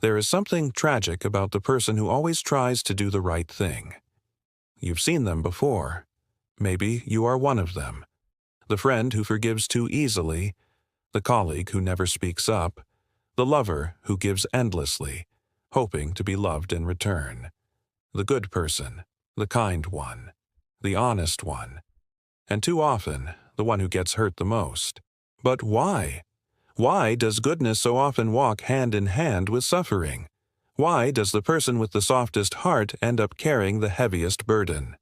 There is something tragic about the person who always tries to do the right thing. You've seen them before. Maybe you are one of them. The friend who forgives too easily, the colleague who never speaks up, the lover who gives endlessly, hoping to be loved in return. The good person, the kind one, the honest one, and too often, the one who gets hurt the most. But why? Why does goodness so often walk hand in hand with suffering? Why does the person with the softest heart end up carrying the heaviest burden?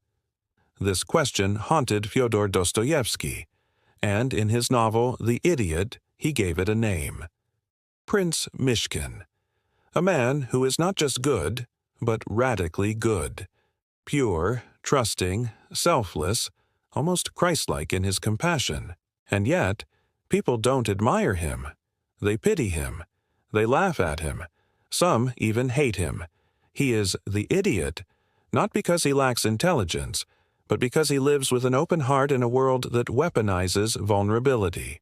This question haunted Fyodor Dostoevsky, and in his novel The Idiot, he gave it a name. Prince Myshkin, a man who is not just good, but radically good. Pure, trusting, selfless, almost Christ-like in his compassion. And yet, people don't admire him. They pity him. They laugh at him. Some even hate him. He is the idiot, not because he lacks intelligence, but because he lives with an open heart in a world that weaponizes vulnerability.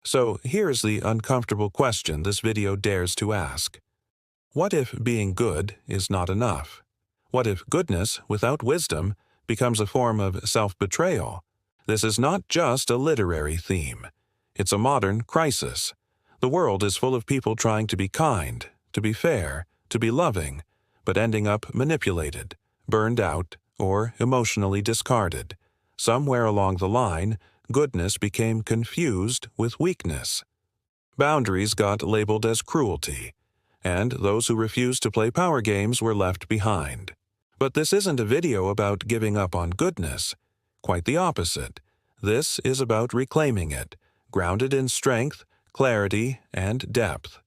So here's the uncomfortable question this video dares to ask. What if being good is not enough? What if goodness, without wisdom, becomes a form of self-betrayal? This is not just a literary theme. It's a modern crisis. The world is full of people trying to be kind, to be fair, to be loving, but ending up manipulated, burned out, or emotionally discarded. Somewhere along the line, goodness became confused with weakness. Boundaries got labeled as cruelty, and those who refused to play power games were left behind. But this isn't a video about giving up on goodness. Quite the opposite. This is about reclaiming it, grounded in strength, clarity, and depth.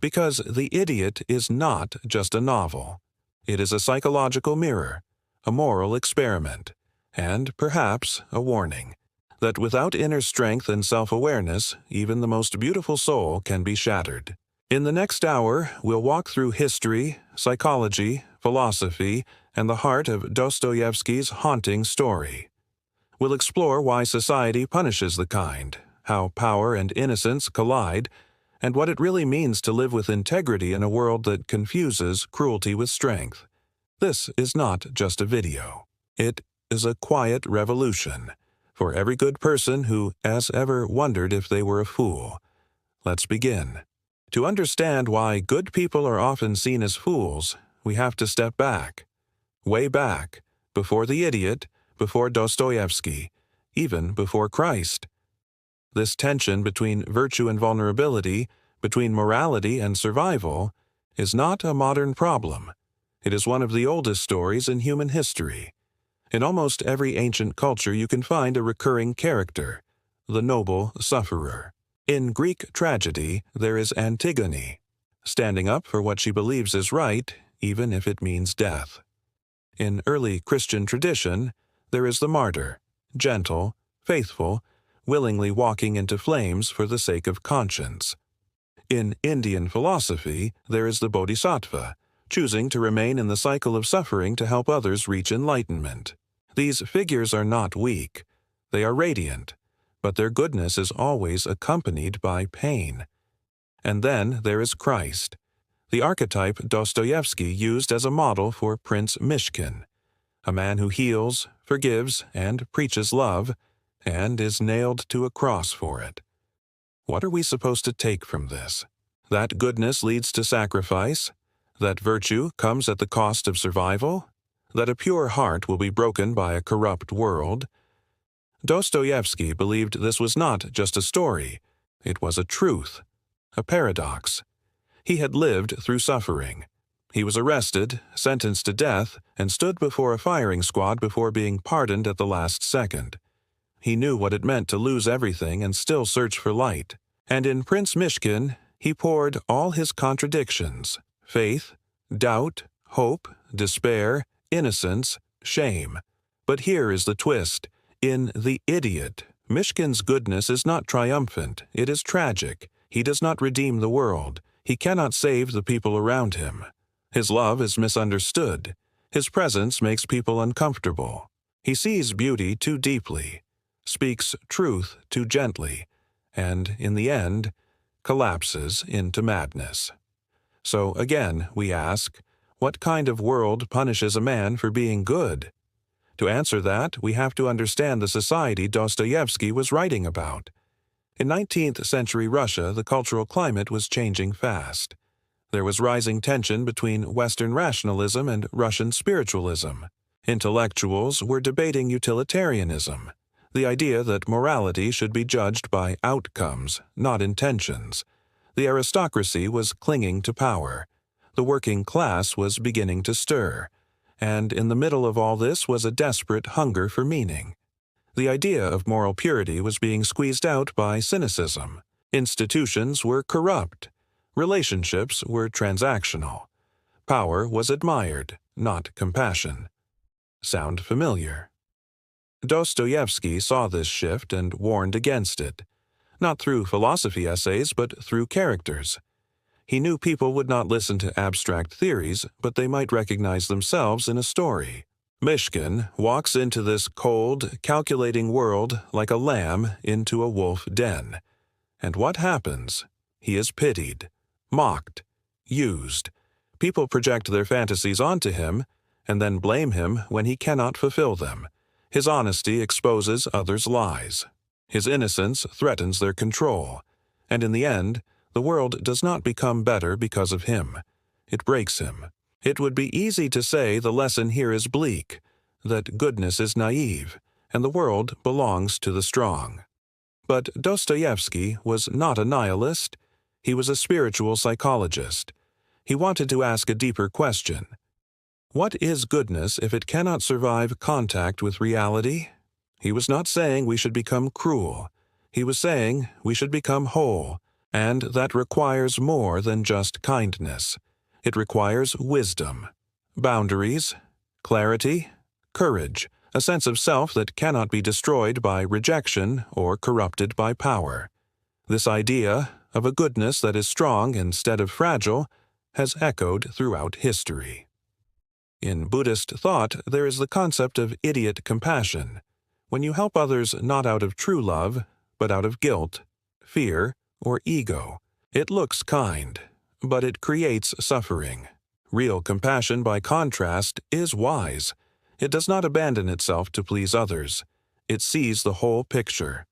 Because The Idiot is not just a novel. It is a psychological mirror, a moral experiment, and perhaps a warning that without inner strength and self-awareness, even the most beautiful soul can be shattered. In the next hour, we'll walk through history, psychology, philosophy, and the heart of Dostoevsky's haunting story. We'll explore why society punishes the kind, how power and innocence collide, and what it really means to live with integrity in a world that confuses cruelty with strength. This is not just a video. It is a quiet revolution for every good person who has ever wondered if they were a fool. Let's begin. To understand why good people are often seen as fools, we have to step back, way back, before the idiot, before Dostoevsky, even before Christ. This tension between virtue and vulnerability, between morality and survival, is not a modern problem. It is one of the oldest stories in human history. In almost every ancient culture you can find a recurring character, the noble sufferer. In Greek tragedy, there is Antigone, standing up for what she believes is right, even if it means death. In early Christian tradition, there is the martyr, gentle, faithful, willingly walking into flames for the sake of conscience. In Indian philosophy, there is the bodhisattva, choosing to remain in the cycle of suffering to help others reach enlightenment. These figures are not weak. They are radiant, but their goodness is always accompanied by pain. And then there is Christ, the archetype Dostoevsky used as a model for Prince Myshkin, a man who heals, forgives, and preaches love, and is nailed to a cross for it. What are we supposed to take from this? That goodness leads to sacrifice? That virtue comes at the cost of survival? That a pure heart will be broken by a corrupt world? Dostoevsky believed this was not just a story, it was a truth, a paradox. He had lived through suffering. He was arrested, sentenced to death, and stood before a firing squad before being pardoned at the last second. He knew what it meant to lose everything and still search for light. And in Prince Myshkin, he poured all his contradictions, faith, doubt, hope, despair, innocence, shame. But here is the twist. In The Idiot, Myshkin's goodness is not triumphant, it is tragic. He does not redeem the world. He cannot save the people around him. His love is misunderstood. His presence makes people uncomfortable. He sees beauty too deeply, speaks truth too gently, and, in the end, collapses into madness. So again, we ask, what kind of world punishes a man for being good? To answer that, we have to understand the society Dostoevsky was writing about. In 19th century Russia, the cultural climate was changing fast. There was rising tension between Western rationalism and Russian spiritualism. Intellectuals were debating utilitarianism, the idea that morality should be judged by outcomes, not intentions. The aristocracy was clinging to power. The working class was beginning to stir. And in the middle of all this was a desperate hunger for meaning. The idea of moral purity was being squeezed out by cynicism. Institutions were corrupt. Relationships were transactional. Power was admired, not compassion. Sound familiar? Dostoevsky saw this shift and warned against it, not through philosophy essays, but through characters. He knew people would not listen to abstract theories, but they might recognize themselves in a story. Mishkin walks into this cold, calculating world like a lamb into a wolf den. And what happens? He is pitied, mocked, used. People project their fantasies onto him, and then blame him when he cannot fulfill them. His honesty exposes others' lies. His innocence threatens their control. And in the end, the world does not become better because of him. It breaks him. It would be easy to say the lesson here is bleak, that goodness is naive, and the world belongs to the strong. But Dostoevsky was not a nihilist. He was a spiritual psychologist. He wanted to ask a deeper question. What is goodness if it cannot survive contact with reality? He was not saying we should become cruel. He was saying we should become whole, and that requires more than just kindness. It requires wisdom, boundaries, clarity, courage, a sense of self that cannot be destroyed by rejection or corrupted by power. This idea of a goodness that is strong instead of fragile has echoed throughout history. In Buddhist thought, there is the concept of idiot compassion, when you help others not out of true love, but out of guilt, fear, or ego. It looks kind, but it creates suffering. Real compassion, by contrast, is wise. It does not abandon itself to please others. It sees the whole picture.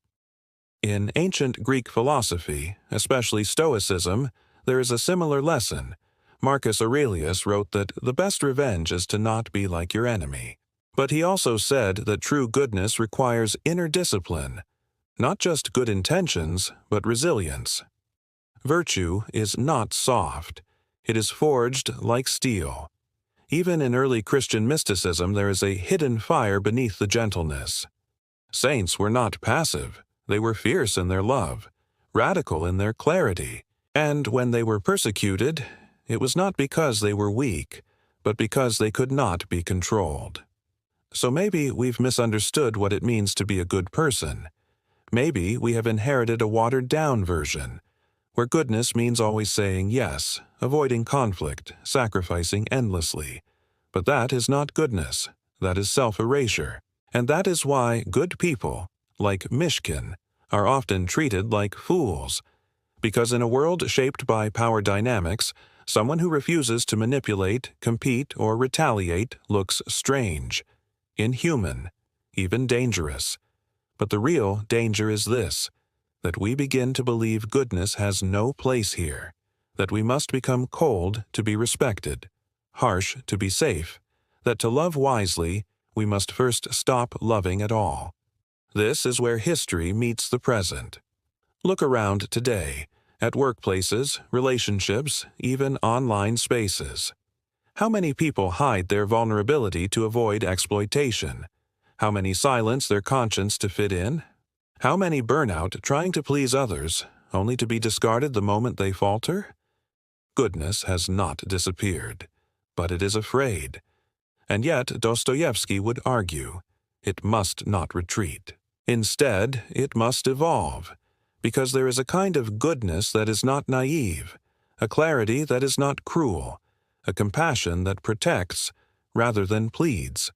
In ancient Greek philosophy, especially Stoicism, there is a similar lesson. Marcus Aurelius wrote that the best revenge is to not be like your enemy. But he also said that true goodness requires inner discipline, not just good intentions, but resilience. Virtue is not soft. It is forged like steel. Even in early Christian mysticism, there is a hidden fire beneath the gentleness. Saints were not passive. They were fierce in their love, radical in their clarity. And when they were persecuted, it was not because they were weak, but because they could not be controlled. So maybe we've misunderstood what it means to be a good person. Maybe we have inherited a watered-down version, where goodness means always saying yes, avoiding conflict, sacrificing endlessly. But that is not goodness. That is self-erasure. And that is why good people, like Mishkin, are often treated like fools. Because in a world shaped by power dynamics, someone who refuses to manipulate, compete, or retaliate looks strange, inhuman, even dangerous. But the real danger is this, that we begin to believe goodness has no place here, that we must become cold to be respected, harsh to be safe, that to love wisely, we must first stop loving at all. This is where history meets the present. Look around today, at workplaces, relationships, even online spaces. How many people hide their vulnerability to avoid exploitation? How many silence their conscience to fit in? How many burn out trying to please others, only to be discarded the moment they falter? Goodness has not disappeared, but it is afraid. And yet Dostoevsky would argue, it must not retreat. Instead, it must evolve, because there is a kind of goodness that is not naive, a clarity that is not cruel, a compassion that protects rather than pleads.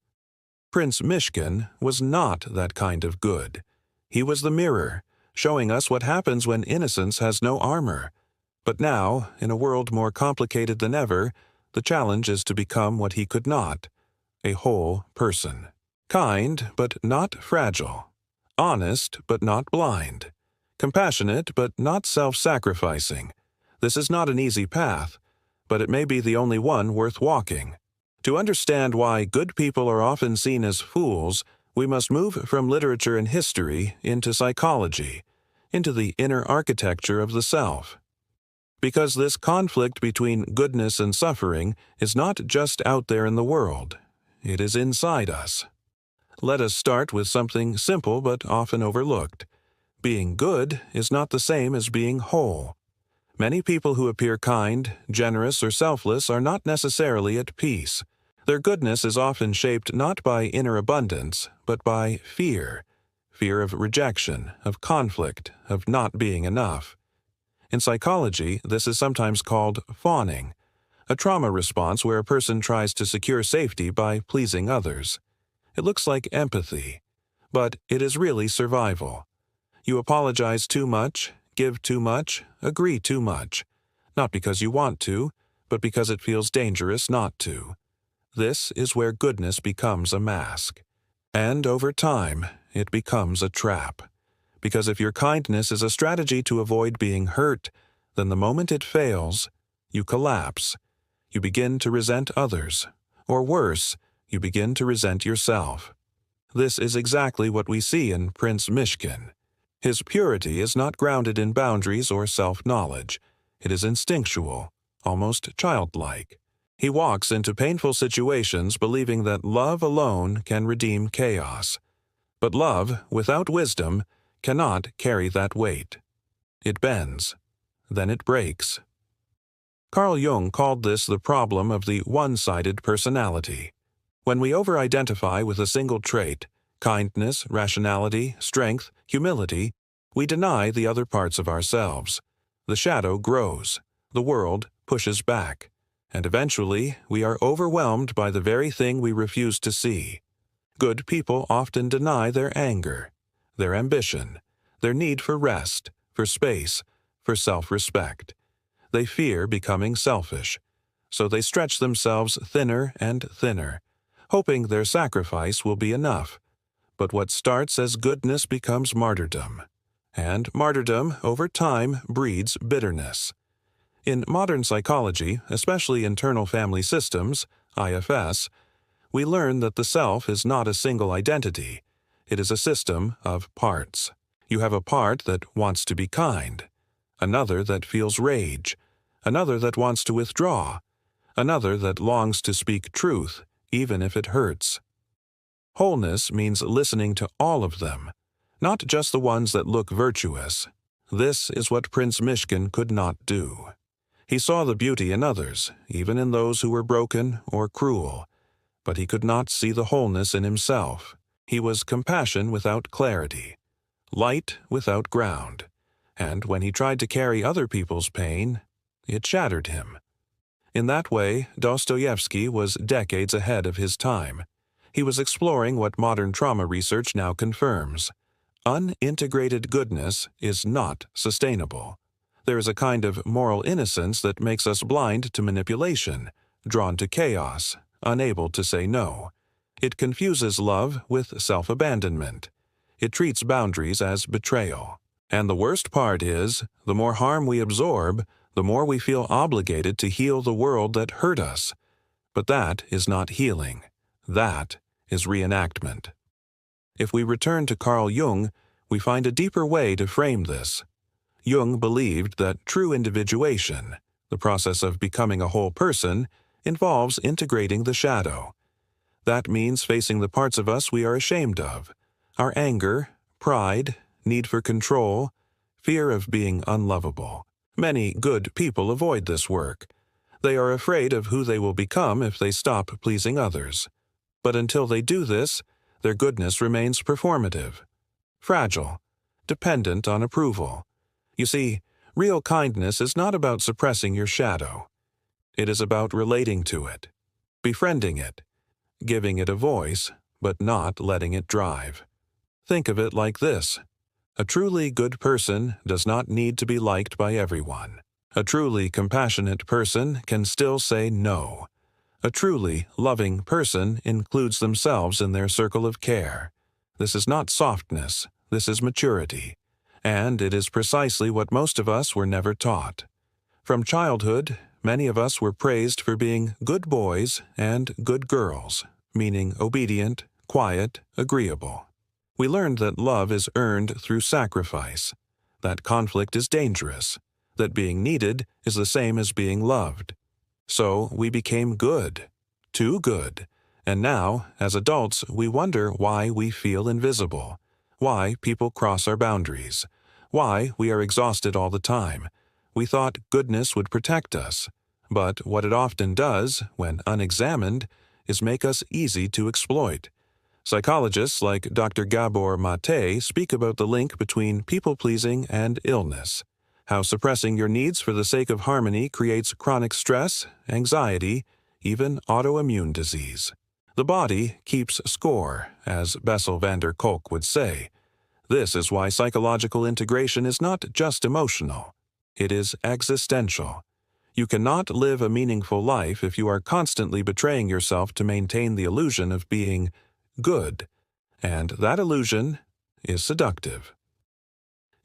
Prince Mishkin was not that kind of good. He was the mirror, showing us what happens when innocence has no armor. But now, in a world more complicated than ever, the challenge is to become what he could not, a whole person. Kind, but not fragile. Honest, but not blind. Compassionate, but not self-sacrificing. This is not an easy path, but it may be the only one worth walking. To understand why good people are often seen as fools, we must move from literature and history into psychology, into the inner architecture of the self. Because this conflict between goodness and suffering is not just out there in the world, it is inside us. Let us start with something simple but often overlooked. Being good is not the same as being whole. Many people who appear kind, generous, or selfless are not necessarily at peace. Their goodness is often shaped not by inner abundance, but by fear. Fear of rejection, of conflict, of not being enough. In psychology, this is sometimes called fawning, a trauma response where a person tries to secure safety by pleasing others. It looks like empathy, but it is really survival. You apologize too much, give too much, agree too much, not because you want to, but because it feels dangerous not to. This is where goodness becomes a mask. And over time, it becomes a trap. Because if your kindness is a strategy to avoid being hurt, then the moment it fails, you collapse. You begin to resent others. Or worse, you begin to resent yourself. This is exactly what we see in Prince Myshkin. His purity is not grounded in boundaries or self-knowledge. It is instinctual, almost childlike. He walks into painful situations believing that love alone can redeem chaos. But love, without wisdom, cannot carry that weight. It bends. Then it breaks. Carl Jung called this the problem of the one-sided personality. When we over-identify with a single trait, kindness, rationality, strength, humility, we deny the other parts of ourselves. The shadow grows. The world pushes back. And eventually, we are overwhelmed by the very thing we refuse to see. Good people often deny their anger, their ambition, their need for rest, for space, for self-respect. They fear becoming selfish, so they stretch themselves thinner and thinner, hoping their sacrifice will be enough. But what starts as goodness becomes martyrdom, and martyrdom, over time, breeds bitterness. In modern psychology, especially internal family systems, IFS, we learn that the self is not a single identity. It is a system of parts. You have a part that wants to be kind, another that feels rage, another that wants to withdraw, another that longs to speak truth, even if it hurts. Wholeness means listening to all of them, not just the ones that look virtuous. This is what Prince Myshkin could not do. He saw the beauty in others, even in those who were broken or cruel, but he could not see the wholeness in himself. He was compassion without clarity, light without ground, and when he tried to carry other people's pain, it shattered him. In that way, Dostoevsky was decades ahead of his time. He was exploring what modern trauma research now confirms. Unintegrated goodness is not sustainable. There is a kind of moral innocence that makes us blind to manipulation, drawn to chaos, unable to say no. It confuses love with self-abandonment. It treats boundaries as betrayal. And the worst part is, the more harm we absorb, the more we feel obligated to heal the world that hurt us. But that is not healing. That is reenactment. If we return to Carl Jung, we find a deeper way to frame this. Jung believed that true individuation, the process of becoming a whole person, involves integrating the shadow. That means facing the parts of us we are ashamed of, our anger, pride, need for control, fear of being unlovable. Many good people avoid this work. They are afraid of who they will become if they stop pleasing others. But until they do this, their goodness remains performative, fragile, dependent on approval. You see, real kindness is not about suppressing your shadow. It is about relating to it, befriending it, giving it a voice, but not letting it drive. Think of it like this. A truly good person does not need to be liked by everyone. A truly compassionate person can still say no. A truly loving person includes themselves in their circle of care. This is not softness, this is maturity. And it is precisely what most of us were never taught. From childhood, many of us were praised for being good boys and good girls, meaning obedient, quiet, agreeable. We learned that love is earned through sacrifice, that conflict is dangerous, that being needed is the same as being loved. So we became good, too good, and now, as adults, we wonder why we feel invisible, why people cross our boundaries, why we are exhausted all the time. We thought goodness would protect us, but what it often does, when unexamined, is make us easy to exploit. Psychologists like Dr. Gabor Mate speak about the link between people-pleasing and illness, how suppressing your needs for the sake of harmony creates chronic stress, anxiety, even autoimmune disease. The body keeps score, as Bessel van der Kolk would say. This is why psychological integration is not just emotional. It is existential. You cannot live a meaningful life if you are constantly betraying yourself to maintain the illusion of being good, and that illusion is seductive.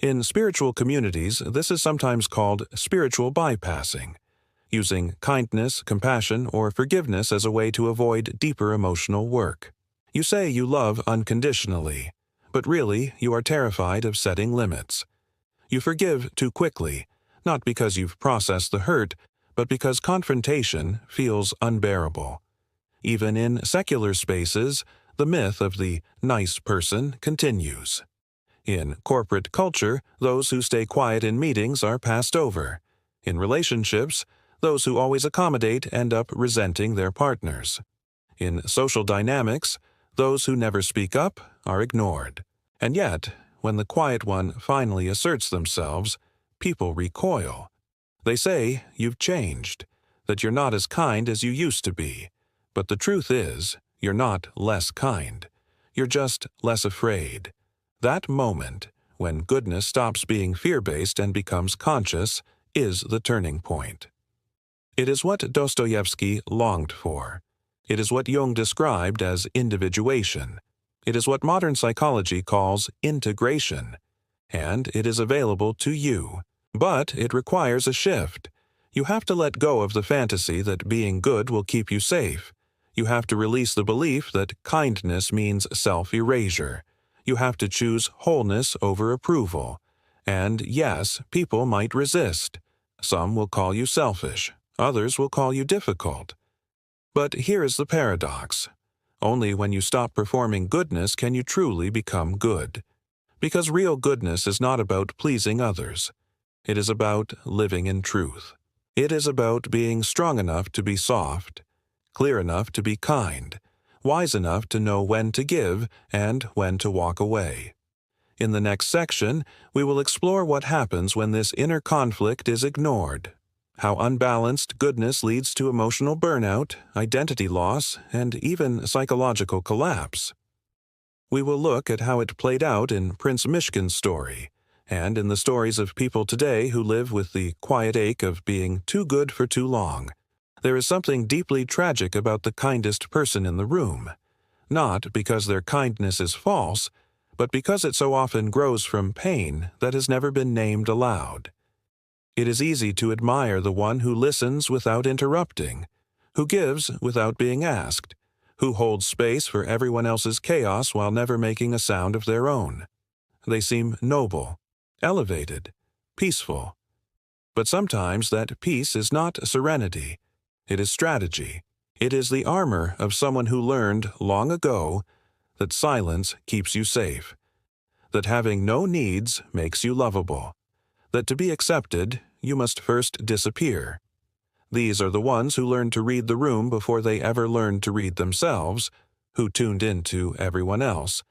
In spiritual communities, this is sometimes called spiritual bypassing, using kindness, compassion, or forgiveness as a way to avoid deeper emotional work. You say you love unconditionally, but really you are terrified of setting limits. You forgive too quickly, not because you've processed the hurt, but because confrontation feels unbearable. Even in secular spaces, the myth of the nice person continues. In corporate culture, those who stay quiet in meetings are passed over. In relationships, those who always accommodate end up resenting their partners. In social dynamics, those who never speak up are ignored. And yet, when the quiet one finally asserts themselves, people recoil. They say you've changed, that you're not as kind as you used to be. But the truth is, you're not less kind. You're just less afraid. That moment, when goodness stops being fear-based and becomes conscious, is the turning point. It is what Dostoevsky longed for. It is what Jung described as individuation. It is what modern psychology calls integration. And it is available to you. But it requires a shift. You have to let go of the fantasy that being good will keep you safe. You have to release the belief that kindness means self-erasure. You have to choose wholeness over approval. And yes, people might resist. Some will call you selfish. Others will call you difficult. But here is the paradox. Only when you stop performing goodness can you truly become good. Because real goodness is not about pleasing others. It is about living in truth. It is about being strong enough to be soft, clear enough to be kind, wise enough to know when to give and when to walk away. In the next section, we will explore what happens when this inner conflict is ignored, how unbalanced goodness leads to emotional burnout, identity loss, and even psychological collapse. We will look at how it played out in Prince Mishkin's story, and in the stories of people today who live with the quiet ache of being too good for too long. There is something deeply tragic about the kindest person in the room, not because their kindness is false, but because it so often grows from pain that has never been named aloud. It is easy to admire the one who listens without interrupting, who gives without being asked, who holds space for everyone else's chaos while never making a sound of their own. They seem noble, elevated, peaceful. But sometimes that peace is not serenity. It is strategy. It is the armor of someone who learned long ago that silence keeps you safe, that having no needs makes you lovable, that to be accepted, you must first disappear. These are the ones who learned to read the room before they ever learned to read themselves, who tuned into everyone else's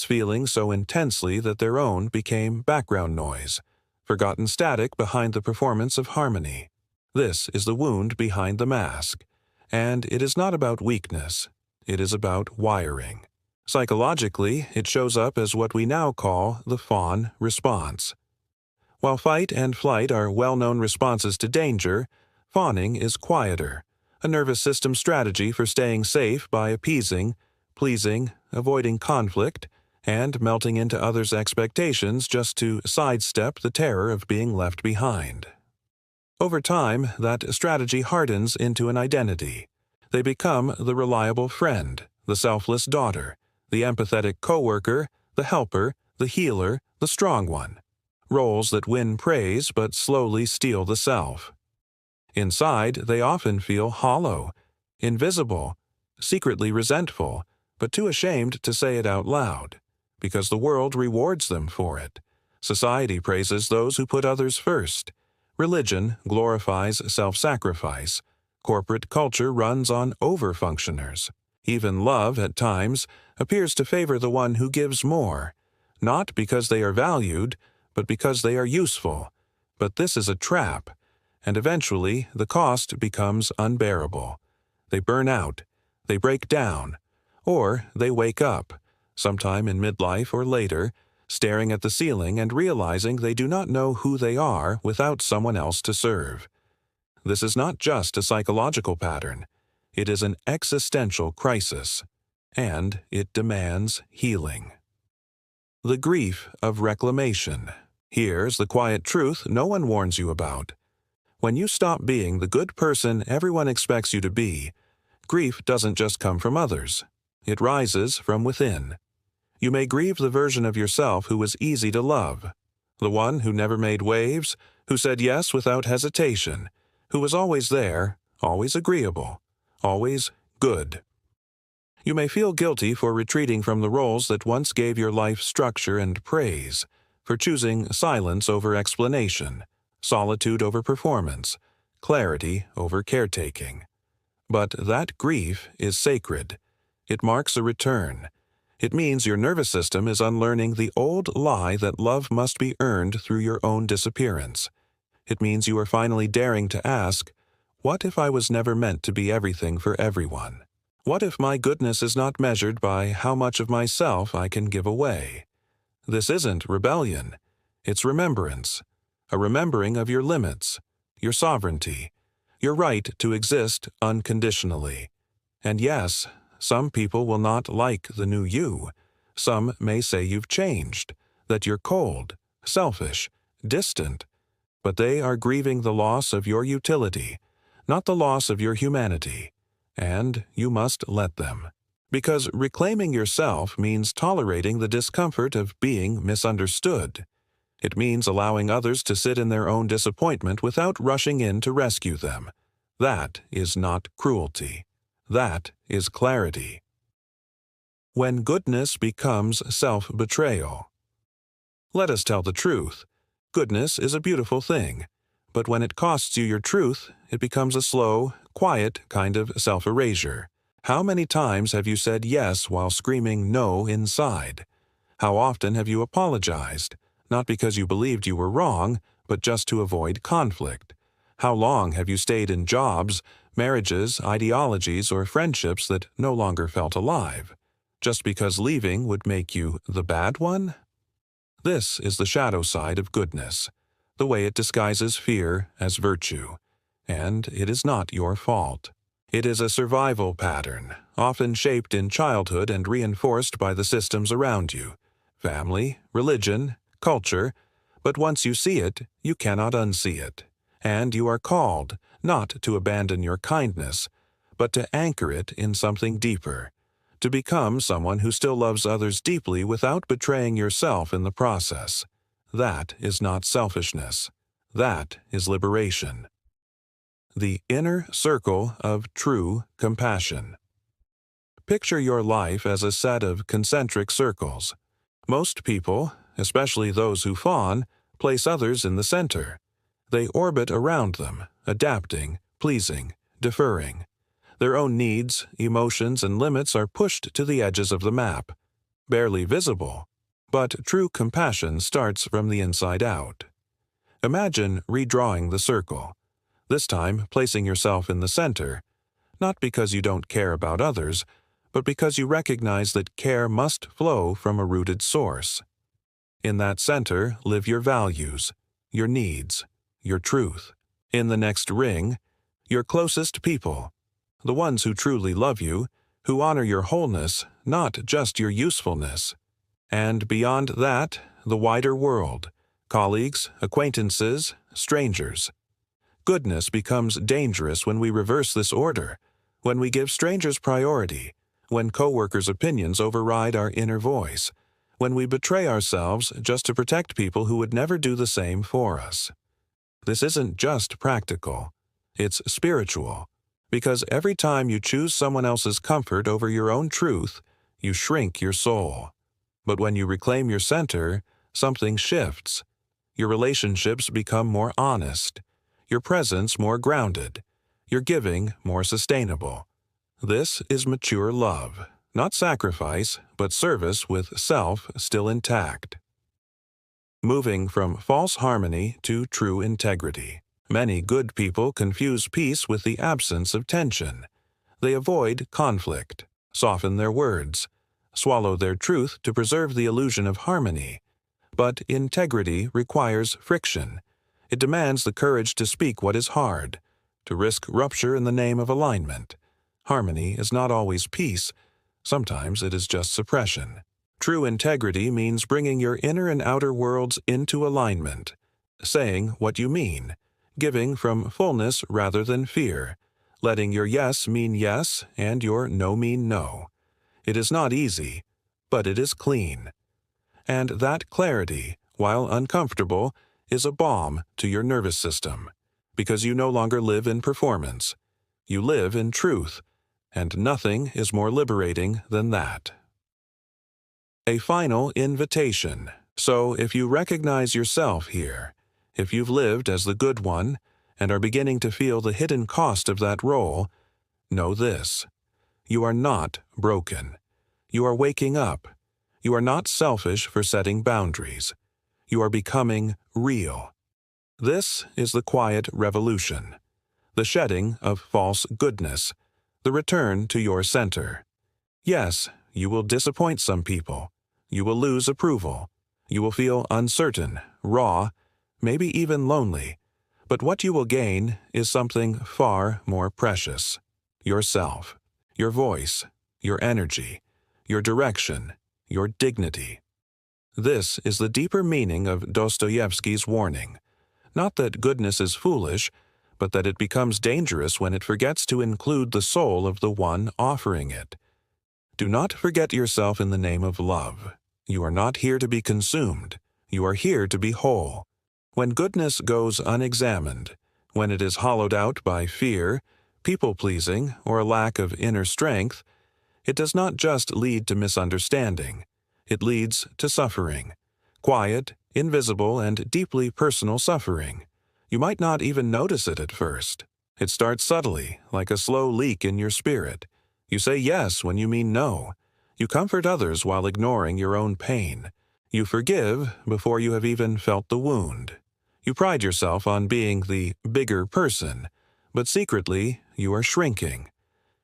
feeling so intensely that their own became background noise, forgotten static behind the performance of harmony. This is the wound behind the mask, and it is not about weakness. It is about wiring. Psychologically, it shows up as what we now call the fawn response. While fight and flight are well-known responses to danger, fawning is quieter, a nervous system strategy for staying safe by appeasing, pleasing, avoiding conflict, and melting into others' expectations just to sidestep the terror of being left behind. Over time, that strategy hardens into an identity. They become the reliable friend, the selfless daughter, the empathetic coworker, the helper, the healer, the strong one. Roles that win praise but slowly steal the self. Inside, they often feel hollow, invisible, secretly resentful, but too ashamed to say it out loud, because the world rewards them for it. Society praises those who put others first. Religion glorifies self-sacrifice. Corporate culture runs on over-functioners. Even love, at times, appears to favor the one who gives more, not because they are valued, but because they are useful. But this is a trap, and eventually the cost becomes unbearable. They burn out, they break down, or they wake up, sometime in midlife or later, staring at the ceiling and realizing they do not know who they are without someone else to serve. This is not just a psychological pattern. It is an existential crisis, and it demands healing. The grief of reclamation. Here's the quiet truth no one warns you about. When you stop being the good person everyone expects you to be, grief doesn't just come from others. It rises from within. You may grieve the version of yourself who was easy to love, the one who never made waves, who said yes without hesitation, who was always there, always agreeable, always good. You may feel guilty for retreating from the roles that once gave your life structure and praise, for choosing silence over explanation, solitude over performance, clarity over caretaking. But that grief is sacred. It marks a return. It means your nervous system is unlearning the old lie that love must be earned through your own disappearance. It means you are finally daring to ask, what if I was never meant to be everything for everyone? What if my goodness is not measured by how much of myself I can give away? This isn't rebellion. It's remembrance. A remembering of your limits, your sovereignty, your right to exist unconditionally. And yes, some people will not like the new you. Some may say you've changed, that you're cold, selfish, distant. But they are grieving the loss of your utility, not the loss of your humanity. And you must let them. Because reclaiming yourself means tolerating the discomfort of being misunderstood. It means allowing others to sit in their own disappointment without rushing in to rescue them. That is not cruelty. That is clarity. When goodness becomes self-betrayal. Let us tell the truth. Goodness is a beautiful thing. But when it costs you your truth, it becomes a slow, quiet kind of self-erasure. How many times have you said yes while screaming no inside? How often have you apologized, not because you believed you were wrong, but just to avoid conflict? How long have you stayed in jobs, marriages, ideologies, or friendships that no longer felt alive, just because leaving would make you the bad one? This is the shadow side of goodness, the way it disguises fear as virtue. And it is not your fault. It is a survival pattern, often shaped in childhood and reinforced by the systems around you, family, religion, culture, but once you see it, you cannot unsee it. And you are called not to abandon your kindness, but to anchor it in something deeper, to become someone who still loves others deeply without betraying yourself in the process. That is not selfishness. That is liberation. The inner circle of true compassion. Picture your life as a set of concentric circles. Most people, especially those who fawn, place others in the center. They orbit around them, adapting, pleasing, deferring. Their own needs, emotions, and limits are pushed to the edges of the map, barely visible. But true compassion starts from the inside out. Imagine redrawing the circle, this time placing yourself in the center, not because you don't care about others, but because you recognize that care must flow from a rooted source. In that center live your values, your needs, your truth. In the next ring, your closest people, the ones who truly love you, who honor your wholeness, not just your usefulness. And beyond that, the wider world, colleagues, acquaintances, strangers. Goodness becomes dangerous when we reverse this order, when we give strangers priority, when coworkers' opinions override our inner voice, when we betray ourselves just to protect people who would never do the same for us. This isn't just practical, it's spiritual, because every time you choose someone else's comfort over your own truth, you shrink your soul. But when you reclaim your center, something shifts. Your relationships become more honest, your presence more grounded, your giving more sustainable. This is mature love, not sacrifice, but service with self still intact. Moving from false harmony to true integrity. Many good people confuse peace with the absence of tension. They avoid conflict, soften their words, swallow their truth to preserve the illusion of harmony. But integrity requires friction. It demands the courage to speak what is hard, to risk rupture in the name of alignment. Harmony is not always peace. Sometimes it is just suppression. True integrity means bringing your inner and outer worlds into alignment, saying what you mean, giving from fullness rather than fear, letting your yes mean yes and your no mean no. It is not easy, but it is clean. And that clarity, while uncomfortable, is a balm to your nervous system, because you no longer live in performance. You live in truth, and nothing is more liberating than that. A final invitation. So if you recognize yourself here, if you've lived as the good one and are beginning to feel the hidden cost of that role, know this: you are not broken. You are waking up. You are not selfish for setting boundaries. You are becoming real. This is the quiet revolution, the shedding of false goodness, the return to your center. Yes, you will disappoint some people. You will lose approval. You will feel uncertain, raw, maybe even lonely. But what you will gain is something far more precious: yourself, your voice, your energy, your direction, your dignity. This is the deeper meaning of Dostoevsky's warning. Not that goodness is foolish, but that it becomes dangerous when it forgets to include the soul of the one offering it. Do not forget yourself in the name of love. You are not here to be consumed. You are here to be whole. When goodness goes unexamined, when it is hollowed out by fear, people-pleasing, or a lack of inner strength, it does not just lead to misunderstanding. It leads to suffering. Quiet, invisible, and deeply personal suffering. You might not even notice it at first. It starts subtly, like a slow leak in your spirit. You say yes when you mean no. You comfort others while ignoring your own pain. You forgive before you have even felt the wound. You pride yourself on being the bigger person, but secretly you are shrinking.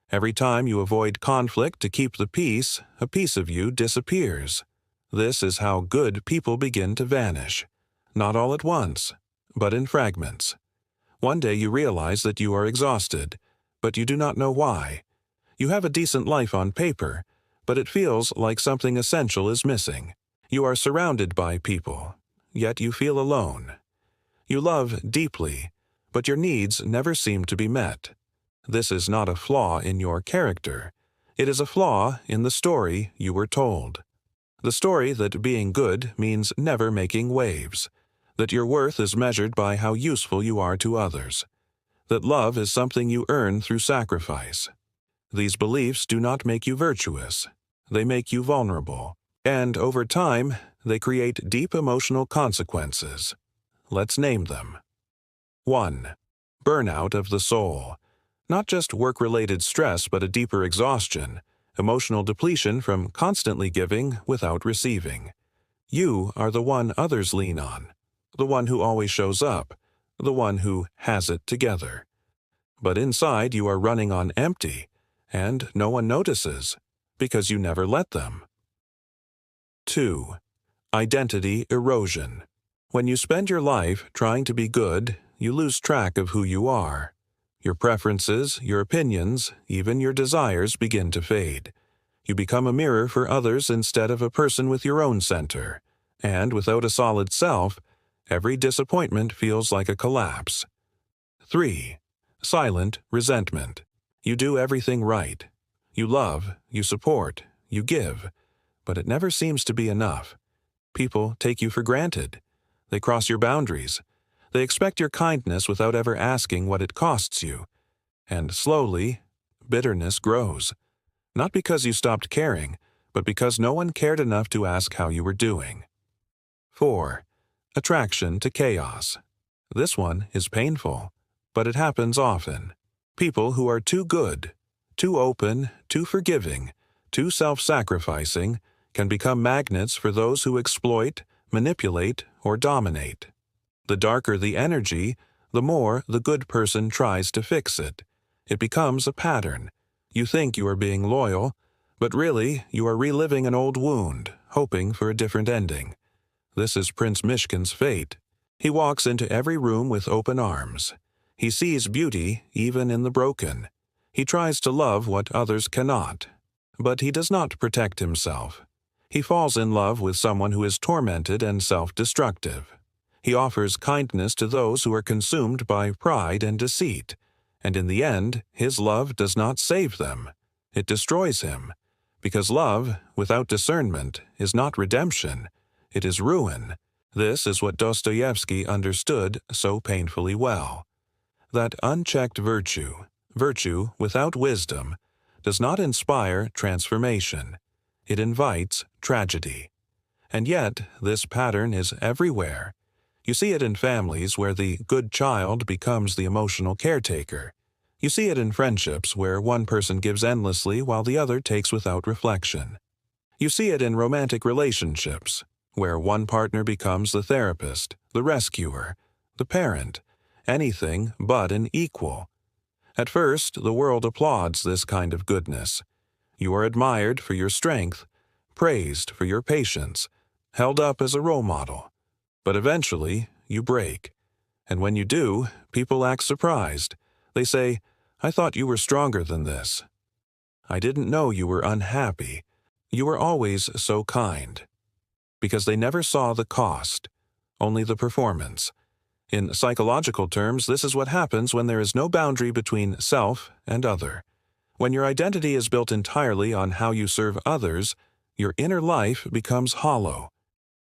Every time you avoid conflict to keep the peace, a piece of you disappears. This is how good people begin to vanish. Not all at once, but in fragments. One day you realize that you are exhausted, but you do not know why. You have a decent life on paper, but it feels like something essential is missing. You are surrounded by people, yet you feel alone. You love deeply, but your needs never seem to be met. This is not a flaw in your character. It is a flaw in the story you were told. The story that being good means never making waves, that your worth is measured by how useful you are to others, that love is something you earn through sacrifice. These beliefs do not make you virtuous. They make you vulnerable. And over time, they create deep emotional consequences. Let's name them. 1. Burnout of the soul. Not just work-related stress, but a deeper exhaustion, emotional depletion from constantly giving without receiving. You are the one others lean on, the one who always shows up, the one who has it together. But inside you are running on empty, and no one notices, because you never let them. 2. Identity erosion. When you spend your life trying to be good, you lose track of who you are. Your preferences, your opinions, even your desires begin to fade. You become a mirror for others instead of a person with your own center. And without a solid self, every disappointment feels like a collapse. 3. Silent resentment. You do everything right. You love, you support, you give, but it never seems to be enough. People take you for granted. They cross your boundaries. They expect your kindness without ever asking what it costs you. And slowly, bitterness grows. Not because you stopped caring, but because no one cared enough to ask how you were doing. 4. Attraction to chaos. This one is painful, but it happens often. People who are too good, too open, too forgiving, too self-sacrificing can become magnets for those who exploit, manipulate, or dominate. The darker the energy, the more the good person tries to fix it. It becomes a pattern. You think you are being loyal, but really you are reliving an old wound, hoping for a different ending. This is Prince Mishkin's fate. He walks into every room with open arms. He sees beauty even in the broken. He tries to love what others cannot. But he does not protect himself. He falls in love with someone who is tormented and self-destructive. He offers kindness to those who are consumed by pride and deceit, and in the end, his love does not save them. It destroys him, because love, without discernment, is not redemption, it is ruin. This is what Dostoevsky understood so painfully well. That unchecked virtue without wisdom, does not inspire transformation. It invites tragedy. And yet, this pattern is everywhere. You see it in families where the good child becomes the emotional caretaker. You see it in friendships where one person gives endlessly while the other takes without reflection. You see it in romantic relationships, where one partner becomes the therapist, the rescuer, the parent, anything but an equal. At first, the world applauds this kind of goodness. You are admired for your strength, praised for your patience, held up as a role model. But eventually, you break. And when you do, people act surprised. They say, "I thought you were stronger than this. I didn't know you were unhappy. You were always so kind." Because they never saw the cost, only the performance. In psychological terms, this is what happens when there is no boundary between self and other. When your identity is built entirely on how you serve others, your inner life becomes hollow.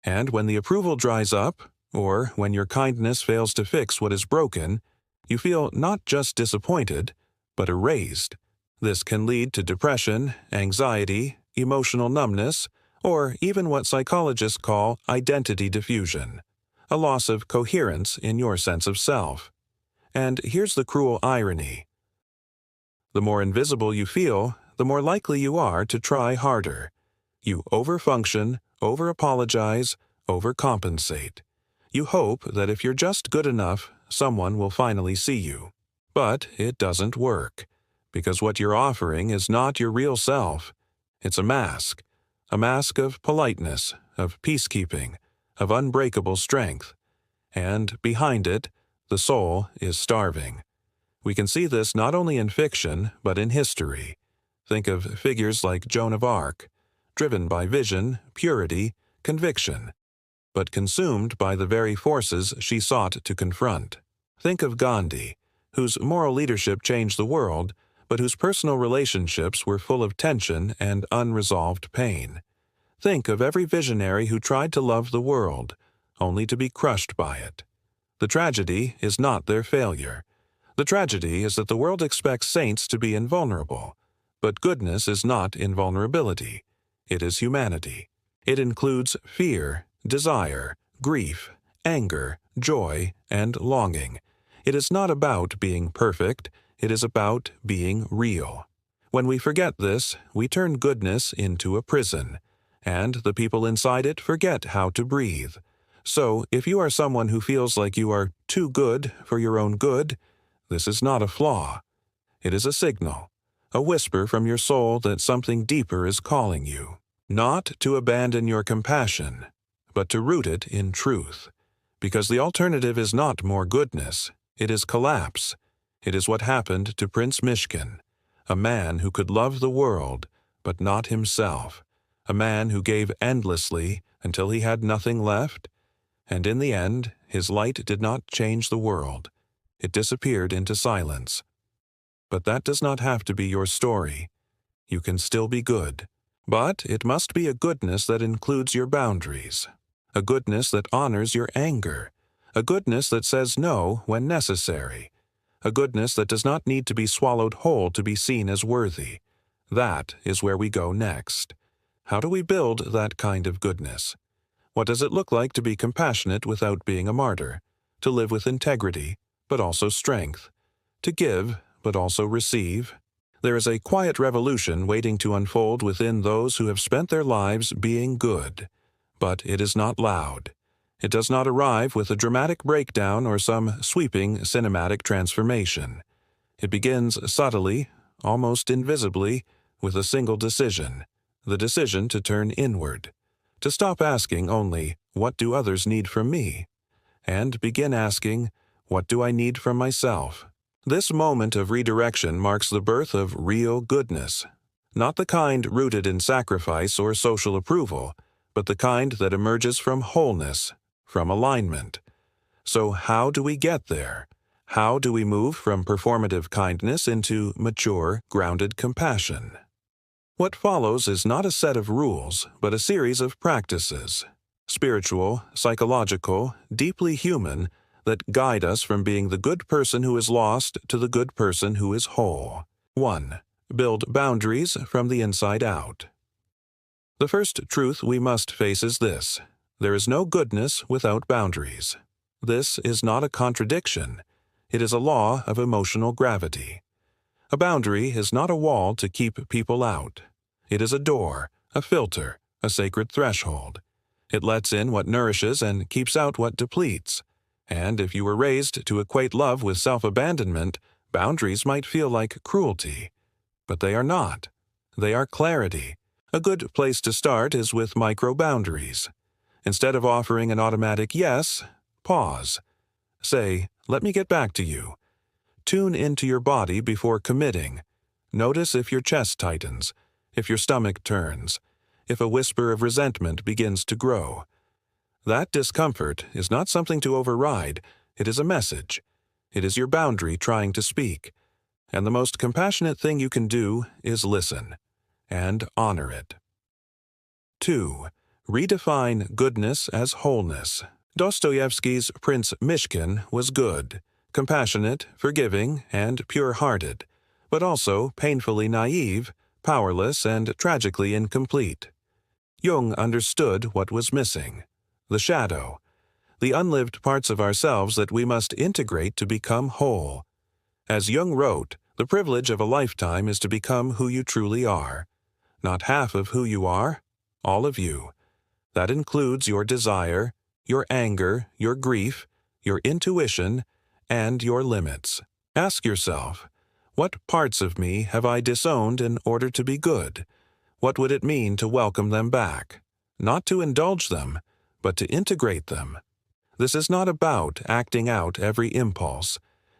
And when the approval dries up, or when your kindness fails to fix what is broken, you feel not just disappointed, but erased. This can lead to depression, anxiety, emotional numbness, or even what psychologists call identity diffusion, a loss of coherence in your sense of self. And here's the cruel irony. The more invisible you feel, the more likely you are to try harder. You overfunction, over-apologize, overcompensate. You hope that if you're just good enough, someone will finally see you. But it doesn't work, because what you're offering is not your real self. It's a mask of politeness, of peacekeeping, of unbreakable strength. And behind it, the soul is starving. We can see this not only in fiction, but in history. Think of figures like Joan of Arc, driven by vision, purity, conviction, but consumed by the very forces she sought to confront. Think of Gandhi, whose moral leadership changed the world, but whose personal relationships were full of tension and unresolved pain. Think of every visionary who tried to love the world, only to be crushed by it. The tragedy is not their failure. The tragedy is that the world expects saints to be invulnerable. But goodness is not invulnerability. It is humanity. It includes fear, desire, grief, anger, joy, and longing. It is not about being perfect. It is about being real. When we forget this, we turn goodness into a prison, and the people inside it forget how to breathe. So, if you are someone who feels like you are too good for your own good, this is not a flaw. It is a signal, a whisper from your soul that something deeper is calling you. Not to abandon your compassion, but to root it in truth. Because the alternative is not more goodness, it is collapse. It is what happened to Prince Mishkin, a man who could love the world, but not himself, a man who gave endlessly until he had nothing left, and in the end, his light did not change the world. It disappeared into silence. But that does not have to be your story. You can still be good. But it must be a goodness that includes your boundaries, a goodness that honors your anger, a goodness that says no when necessary, a goodness that does not need to be swallowed whole to be seen as worthy. That is where we go next. How do we build that kind of goodness? What does it look like to be compassionate without being a martyr, to live with integrity, but also strength, to give, but also receive? There is a quiet revolution waiting to unfold within those who have spent their lives being good. But it is not loud. It does not arrive with a dramatic breakdown or some sweeping cinematic transformation. It begins subtly, almost invisibly, with a single decision, the decision to turn inward, to stop asking only, "What do others need from me?" and begin asking, "What do I need from myself?" This moment of redirection marks the birth of real goodness, not the kind rooted in sacrifice or social approval, but the kind that emerges from wholeness, from alignment. So how do we get there? How do we move from performative kindness into mature, grounded compassion? What follows is not a set of rules, but a series of practices, spiritual, psychological, deeply human, that guide us from being the good person who is lost to the good person who is whole. 1. Build boundaries from the inside out. The first truth we must face is this: there is no goodness without boundaries. This is not a contradiction. It is a law of emotional gravity. A boundary is not a wall to keep people out. It is a door, a filter, a sacred threshold. It lets in what nourishes and keeps out what depletes. And if you were raised to equate love with self-abandonment, boundaries might feel like cruelty. But they are not. They are clarity. A good place to start is with micro-boundaries. Instead of offering an automatic yes, pause. Say, "Let me get back to you." Tune into your body before committing. Notice if your chest tightens, if your stomach turns, if a whisper of resentment begins to grow. That discomfort is not something to override. It is a message. It is your boundary trying to speak. And the most compassionate thing you can do is listen and honor it. 2. Redefine goodness as wholeness. Dostoevsky's Prince Mishkin was good, compassionate, forgiving, and pure-hearted, but also painfully naive, powerless, and tragically incomplete. Jung understood what was missing: the shadow, the unlived parts of ourselves that we must integrate to become whole. As Jung wrote, the privilege of a lifetime is to become who you truly are. Not half of who you are, all of you. That includes your desire, your anger, your grief, your intuition, and your limits. Ask yourself, what parts of me have I disowned in order to be good? What would it mean to welcome them back? Not to indulge them, but to integrate them. This is not about acting out every impulse.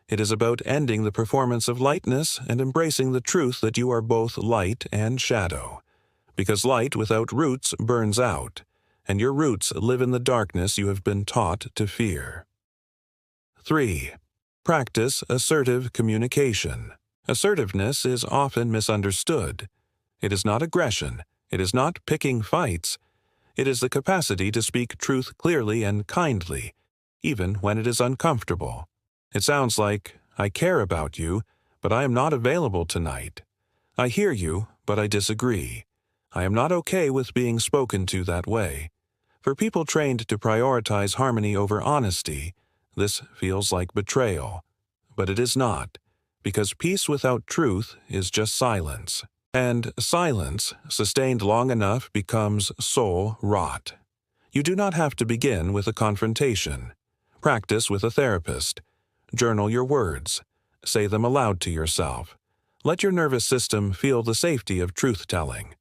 It is about ending the performance of lightness and embracing the truth that you are both light and shadow. Because light without roots burns out, and your roots live in the darkness you have been taught to fear. 3. Practice assertive communication. Assertiveness is often misunderstood. It is not aggression. It is not picking fights. It is the capacity to speak truth clearly and kindly, even when it is uncomfortable. It sounds like, "I care about you, but I am not available tonight. I hear you, but I disagree. I am not okay with being spoken to that way." For people trained to prioritize harmony over honesty, this feels like betrayal. But it is not, because peace without truth is just silence. And silence, sustained long enough, becomes soul rot. You do not have to begin with a confrontation. Practice with a therapist. Journal your words. Say them aloud to yourself. Let your nervous system feel the safety of truth-telling.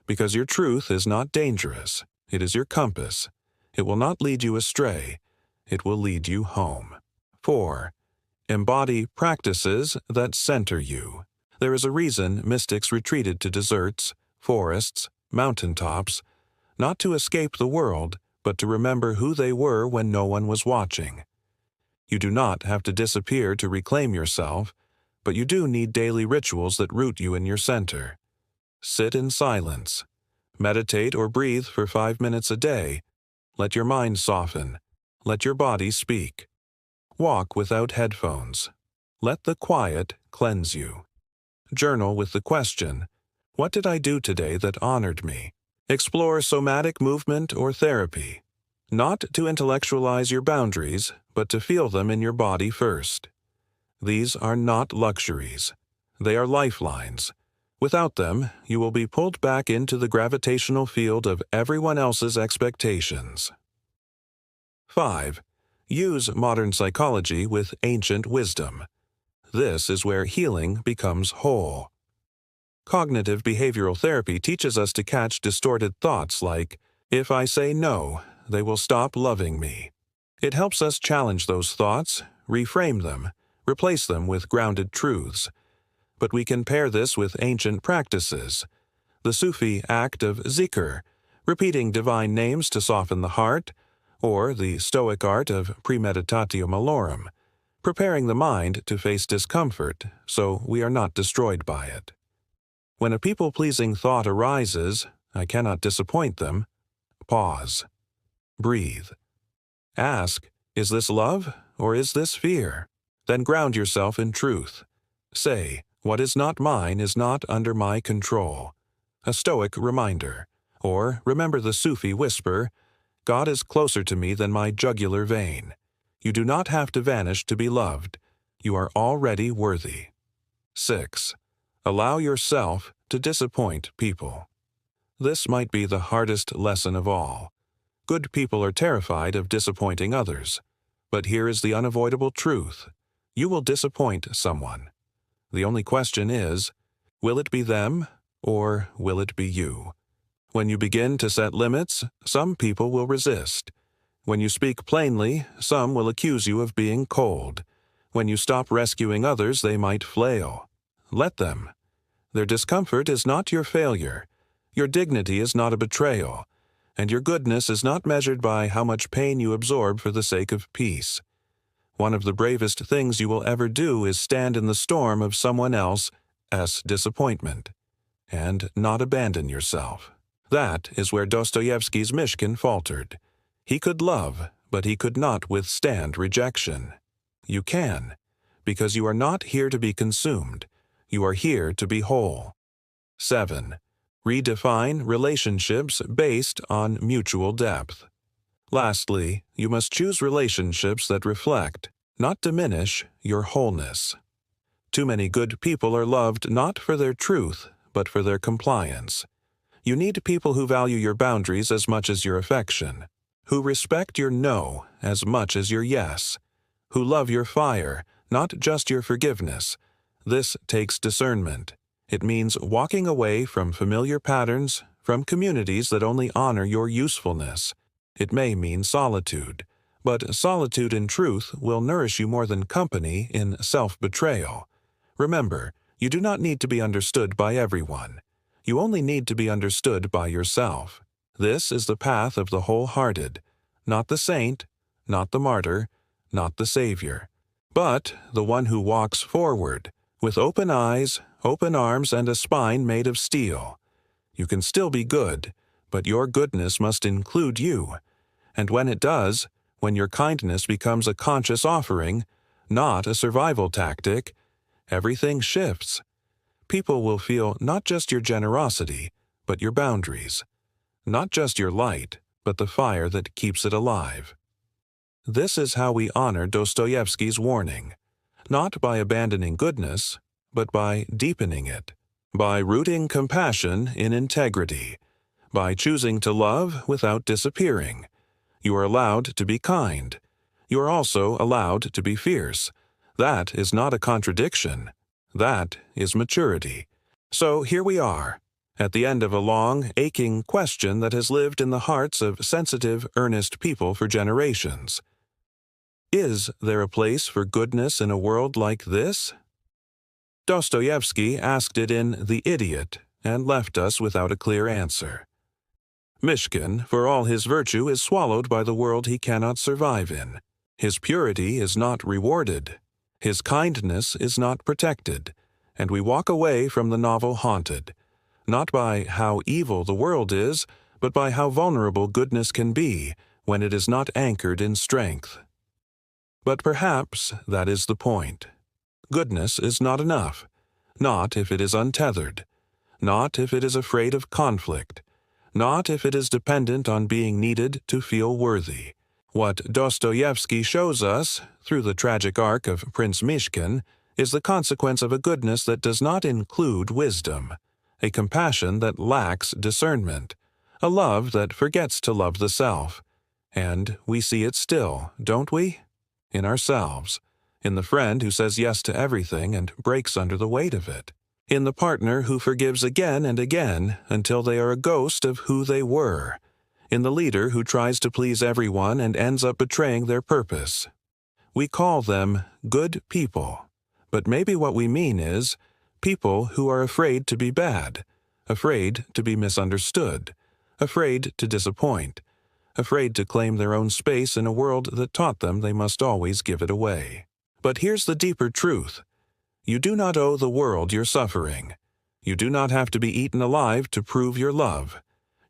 Because your truth is not dangerous. It is your compass. It will not lead you astray. It will lead you home. 4. Embody practices that center you. There is a reason mystics retreated to deserts, forests, mountaintops, not to escape the world, but to remember who they were when no one was watching. You do not have to disappear to reclaim yourself, but you do need daily rituals that root you in your center. Sit in silence. Meditate or breathe for 5 minutes a day. Let your mind soften. Let your body speak. Walk without headphones. Let the quiet cleanse you. Journal with the question, what did I do today that honored me? Explore somatic movement or therapy. Not to intellectualize your boundaries, but to feel them in your body first. These are not luxuries. They are lifelines. Without them, you will be pulled back into the gravitational field of everyone else's expectations. 5. Use modern psychology with ancient wisdom. This is where healing becomes whole. Cognitive behavioral therapy teaches us to catch distorted thoughts like, if I say no, they will stop loving me. It helps us challenge those thoughts, reframe them, replace them with grounded truths. But we can pair this with ancient practices. The Sufi act of zikr, repeating divine names to soften the heart, or the Stoic art of premeditatio malorum, preparing the mind to face discomfort so we are not destroyed by it. When a people-pleasing thought arises, I cannot disappoint them, pause. Breathe. Ask, is this love or is this fear? Then ground yourself in truth. Say, what is not mine is not under my control. A Stoic reminder. Or remember the Sufi whisper, God is closer to me than my jugular vein. You do not have to vanish to be loved. You are already worthy. 6. Allow yourself to disappoint people. This might be the hardest lesson of all. Good people are terrified of disappointing others. But here is the unavoidable truth. You will disappoint someone. The only question is, will it be them or will it be you? When you begin to set limits, some people will resist. When you speak plainly, some will accuse you of being cold. When you stop rescuing others, they might flail. Let them. Their discomfort is not your failure. Your dignity is not a betrayal. And your goodness is not measured by how much pain you absorb for the sake of peace. One of the bravest things you will ever do is stand in the storm of someone else's disappointment, and not abandon yourself. That is where Dostoevsky's Mishkin faltered. He could love, but he could not withstand rejection. You can, because you are not here to be consumed. You are here to be whole. 7. Redefine relationships based on mutual depth. Lastly, you must choose relationships that reflect, not diminish, your wholeness. Too many good people are loved not for their truth, but for their compliance. You need people who value your boundaries as much as your affection, who respect your no as much as your yes, who love your fire, not just your forgiveness. This takes discernment. It means walking away from familiar patterns, from communities that only honor your usefulness. It may mean solitude, but solitude in truth will nourish you more than company in self-betrayal. Remember, you do not need to be understood by everyone. You only need to be understood by yourself. This is the path of the wholehearted, not the saint, not the martyr, not the savior, but the one who walks forward, with open eyes, open arms, and a spine made of steel. You can still be good, but your goodness must include you. And when it does, when your kindness becomes a conscious offering, not a survival tactic, everything shifts. People will feel not just your generosity, but your boundaries. Not just your light, but the fire that keeps it alive. This is how we honor Dostoevsky's warning, not by abandoning goodness, but by deepening it, by rooting compassion in integrity, by choosing to love without disappearing. You are allowed to be kind. You are also allowed to be fierce. That is not a contradiction. That is maturity. So here we are, at the end of a long, aching question that has lived in the hearts of sensitive, earnest people for generations. Is there a place for goodness in a world like this? Dostoevsky asked it in The Idiot and left us without a clear answer. Mishkin, for all his virtue, is swallowed by the world he cannot survive in. His purity is not rewarded. His kindness is not protected, and we walk away from the novel haunted, not by how evil the world is, but by how vulnerable goodness can be when it is not anchored in strength. But perhaps that is the point. Goodness is not enough, not if it is untethered, not if it is afraid of conflict, not if it is dependent on being needed to feel worthy. What Dostoevsky shows us, through the tragic arc of Prince Mishkin, is the consequence of a goodness that does not include wisdom, a compassion that lacks discernment, a love that forgets to love the self. And we see it still, don't we? In ourselves, in the friend who says yes to everything and breaks under the weight of it, in the partner who forgives again and again until they are a ghost of who they were, in the leader who tries to please everyone and ends up betraying their purpose. We call them good people, but maybe what we mean is people who are afraid to be bad, afraid to be misunderstood, afraid to disappoint, afraid to claim their own space in a world that taught them they must always give it away. But here's the deeper truth. You do not owe the world your suffering. You do not have to be eaten alive to prove your love.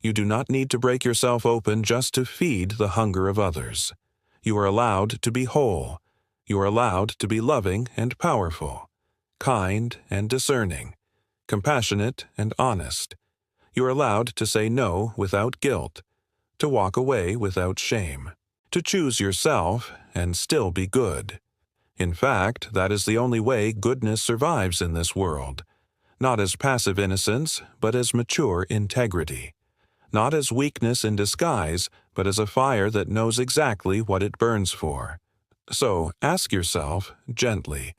You do not need to break yourself open just to feed the hunger of others. You are allowed to be whole. You are allowed to be loving and powerful, kind and discerning, compassionate and honest. You are allowed to say no without guilt, to walk away without shame, to choose yourself and still be good. In fact, that is the only way goodness survives in this world, not as passive innocence, but as mature integrity, not as weakness in disguise, but as a fire that knows exactly what it burns for. So ask yourself, gently,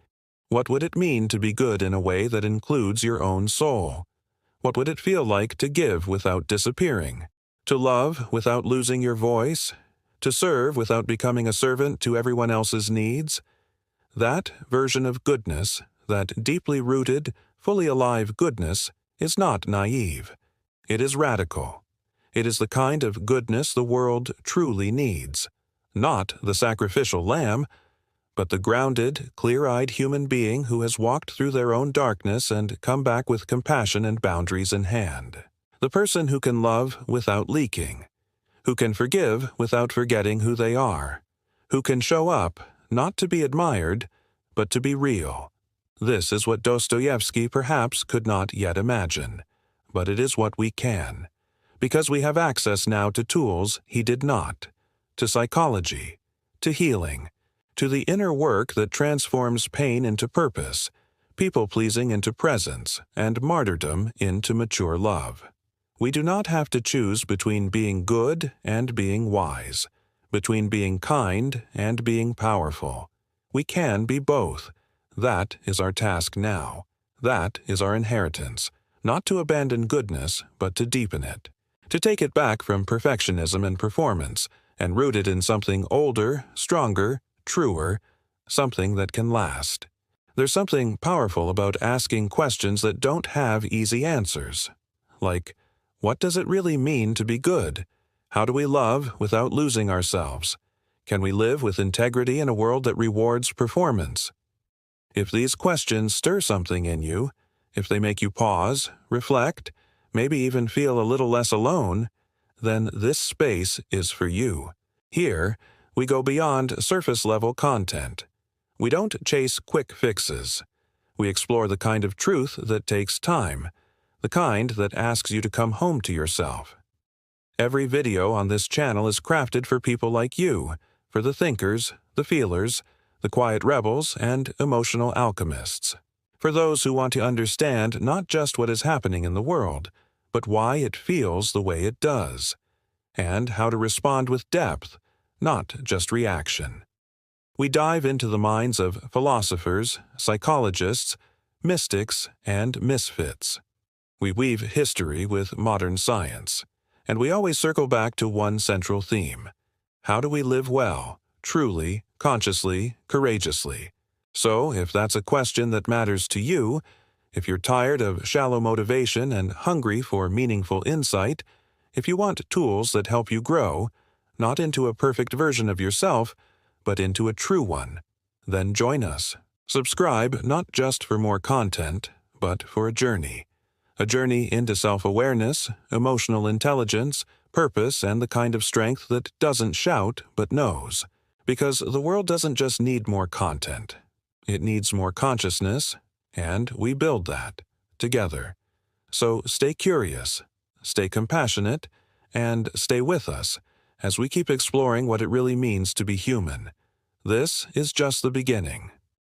what would it mean to be good in a way that includes your own soul? What would it feel like to give without disappearing? To love without losing your voice? To serve without becoming a servant to everyone else's needs? That version of goodness, that deeply rooted, fully alive goodness, is not naive. It is radical. It is the kind of goodness the world truly needs. Not the sacrificial lamb, but the grounded, clear-eyed human being who has walked through their own darkness and come back with compassion and boundaries in hand. The person who can love without leaking, who can forgive without forgetting who they are, who can show up not to be admired, but to be real. This is what Dostoevsky perhaps could not yet imagine, but it is what we can, because we have access now to tools he did not, to psychology, to healing, to the inner work that transforms pain into purpose, people-pleasing into presence, and martyrdom into mature love. We do not have to choose between being good and being wise, between being kind and being powerful. We can be both. That is our task now. That is our inheritance, not to abandon goodness, but to deepen it, to take it back from perfectionism and performance, and root it in something older, stronger, truer, something that can last. There's something powerful about asking questions that don't have easy answers. Like, what does it really mean to be good? How do we love without losing ourselves? Can we live with integrity in a world that rewards performance? If these questions stir something in you, if they make you pause, reflect, maybe even feel a little less alone, then this space is for you. Here, we go beyond surface-level content. We don't chase quick fixes. We explore the kind of truth that takes time, the kind that asks you to come home to yourself. Every video on this channel is crafted for people like you, for the thinkers, the feelers, the quiet rebels, and emotional alchemists. For those who want to understand not just what is happening in the world, but why it feels the way it does, and how to respond with depth, not just reaction. We dive into the minds of philosophers, psychologists, mystics, and misfits. We weave history with modern science, and we always circle back to one central theme. How do we live well, truly, consciously, courageously. So, if that's a question that matters to you, if you're tired of shallow motivation and hungry for meaningful insight, if you want tools that help you grow, not into a perfect version of yourself, but into a true one, then join us. Subscribe not just for more content, but for a journey into self-awareness, emotional intelligence, purpose, and the kind of strength that doesn't shout but knows. Because the world doesn't just need more content. It needs more consciousness, and we build that together. So stay curious, stay compassionate, and stay with us as we keep exploring what it really means to be human. This is just the beginning.